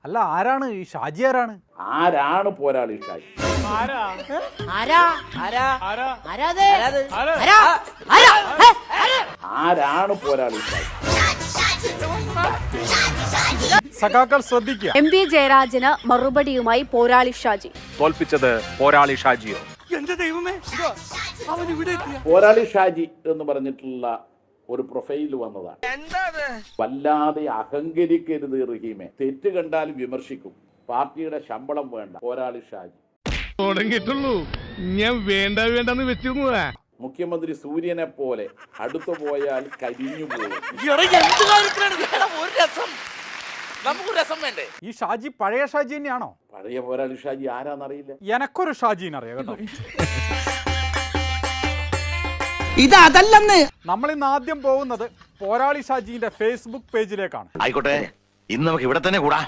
അല്ല, ആരാണ് ഈ ഷാജി? ആരാണ് പോരാളി ഷാജി? ആരാണ് പോരാളി ഷാജി? സഖാക്കൾ ശ്രദ്ധിക്കുക. എം വി ജയരാജന് മറുപടിയുമായി പോരാളി ഷാജി. തോൽപ്പിച്ചത് പോരാളി ഷാജിയോ? എന്റെ ദൈവമേ, അവൻ ഇവിടെ എത്തിയ പോരാളി ഷാജി എന്ന് പറഞ്ഞിട്ടുള്ള ഒരു പ്രൊഫൈൽ വന്നതാണ്. വല്ലാതെ അഹങ്കരിക്കരുത് റഹീമെ, തെറ്റ് കണ്ടാൽ വിമർശിക്കും. പാർട്ടിയുടെ ശമ്പളം വേണ്ട. പോരാളി ഷാജി തുടങ്ങിയിട്ടുള്ളൂ, ഞാൻ വേണ്ടെന്ന് വെച്ചിരുന്നതാ. മുഖ്യമന്ത്രി സൂര്യനെ പോലെ അടുത്തു പോയാൽ കരിഞ്ഞു പോകും. നമുക്ക് രസം വേണ്ടേ? ഈ ഷാജി പഴയ ഷാജി തന്നെയാണോ? പഴയ പോരാളി ഷാജി ആരാന്നറിയില്ല. എനക്കൊരു ഷാജീനറിയാം കേട്ടോ. ഇതല്ലെന്ന്. നമ്മൾ ഇന്ന് ആദ്യം പോകുന്നത് പോരാളി ഷാജിന്റെ ഫേസ്ബുക്ക് പേജിലേക്കാണ്. ആയിക്കോട്ടെ, ഇന്ന് നമുക്ക് ഇവിടെ തന്നെ കൂടാ.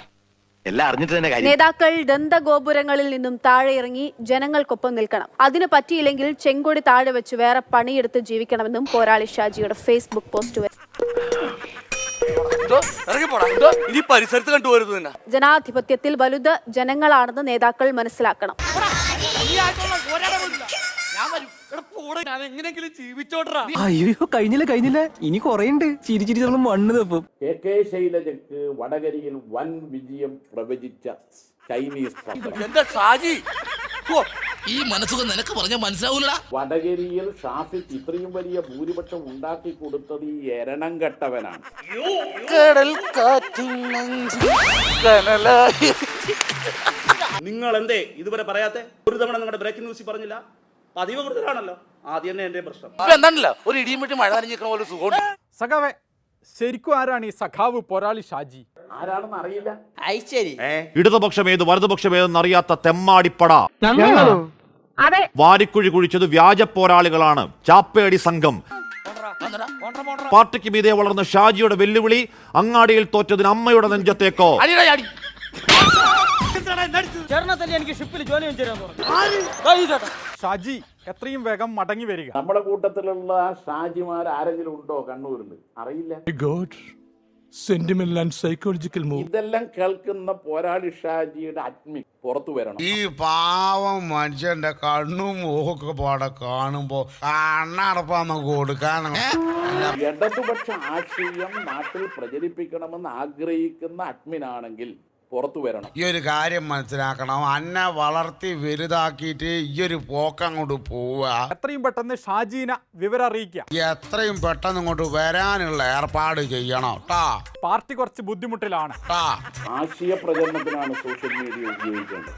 എല്ലാം അറിഞ്ഞിട്ട് തന്നെ കാര്യം. നേതാക്കൾ ദന്തഗോപുരങ്ങളിൽ നിന്നും താഴെ ഇറങ്ങി ജനങ്ങൾക്കൊപ്പം നിൽക്കണം. അതിന് പറ്റിയില്ലെങ്കിൽ ചെങ്കൊടി താഴെ വെച്ച് വേറെ പണിയെടുത്ത് ജീവിക്കണമെന്നും പോരാളി ഷാജിയുടെ ഫേസ്ബുക്ക് പോസ്റ്റ്. ഇനി പരിസരത്ത് കണ്ടുപോരുത് തന്നെ. ജനാധിപത്യത്തിൽ വലുത് ജനങ്ങളാണെന്ന് നേതാക്കൾ മനസ്സിലാക്കണം. അയ്യോ, കഴിഞ്ഞില്ല, ഇനി കൊറേണ്ട്. ചിരി മണ്ണ് തപ്പും. കെ ശൈലജക്ക് വടകരയിൽ വൻ വിജയം പ്രവചിച്ച ചൈനീസ് എന്താ ഷാജി? ഈ മനസ്സുഖം നിനക്ക് പറഞ്ഞാൽ മനസ്സിലാവൂല. വടകരയിൽ ഷാഫിക്ക് ഇത്രയും വലിയ ഭൂരിപക്ഷം ഉണ്ടാക്കി കൊടുത്തത് ഈ എരണം കെട്ടവനാണ്. നിങ്ങൾ എന്തേ ഇതുവരെ പറയാത്തെ? ഒരു തവണ നിങ്ങളുടെ ബ്രേക്കിംഗ് ന്യൂസിൽ പറഞ്ഞില്ല? പതിവ് കൂടുതലാണല്ലോ. ആദ്യം തന്നെ എന്റെ പ്രശ്നം. എന്താണല്ലോ ഒരു ഇടിയും വെട്ടി മഴ നനഞ്ഞിരിക്കണ പോലെ സുഖം. സഖാവേ, ശരിക്കും ആരാണ് ഈ സഖാവ് പോരാളി ഷാജി? ആരാണെന്ന് അറിയില്ല. ഇടതുപക്ഷമേത് വലതുപക്ഷമേതെന്ന് അറിയാത്ത തെമ്മാടിപ്പട. വാരിക്കുഴി കുഴിച്ചത് വ്യാജ പോരാളികളാണ്, ചാപ്പേടി സംഘം. പാർട്ടിക്ക് മീതെ വളർന്ന ഷാജിയുടെ വെല്ലുവിളി അങ്ങാടിയിൽ തോറ്റതിന് അമ്മയുടെ നെഞ്ചത്തേക്കോ. ഷാജി എത്രയും വേഗം മടങ്ങി വരിക. നമ്മുടെ കൂട്ടത്തിലുള്ള ഷാജിമാർ ആരെങ്കിലും ഉണ്ടോ കണ്ണൂരിൽ? അറിയില്ല. Sentimental and psychological move. ഇതെല്ലാം കേൾക്കുന്ന പോരാളി ഷാജിയുടെ അഡ്മിൻ പുറത്തു വരണം. ഈ പാവം മനുഷ്യന്റെ കണ്ണും മൂക്കൊക്കെ പാടെ കാണുമ്പോ കണ്ണടപ്പാന്ന് കൊടുക്കാനാണ്. ഇടതുപക്ഷ ആശയം നാട്ടിൽ പ്രചരിപ്പിക്കണമെന്ന് ആഗ്രഹിക്കുന്ന അഡ്മിനാണെങ്കിൽ പുറത്തു വരണം. ഈ ഒരു കാര്യം മനസ്സിലാക്കണം, അന്നെ വളർത്തി വലുതാക്കിയിട്ട് ഈ ഒരു പോക്കങ്ങോട്ട് പോവുക. എത്രയും പെട്ടെന്ന് ഷാജീനെ വിവരം അറിയിക്കുക. എത്രയും പെട്ടെന്ന് ഇങ്ങോട്ട് വരാനുള്ള ഏർപ്പാട് ചെയ്യണം. പാർട്ടി കുറച്ച് ബുദ്ധിമുട്ടിലാണ്. ആശയ പ്രചരണത്തിനാണ് സോഷ്യൽ മീഡിയ ഉപയോഗിക്കേണ്ടത്.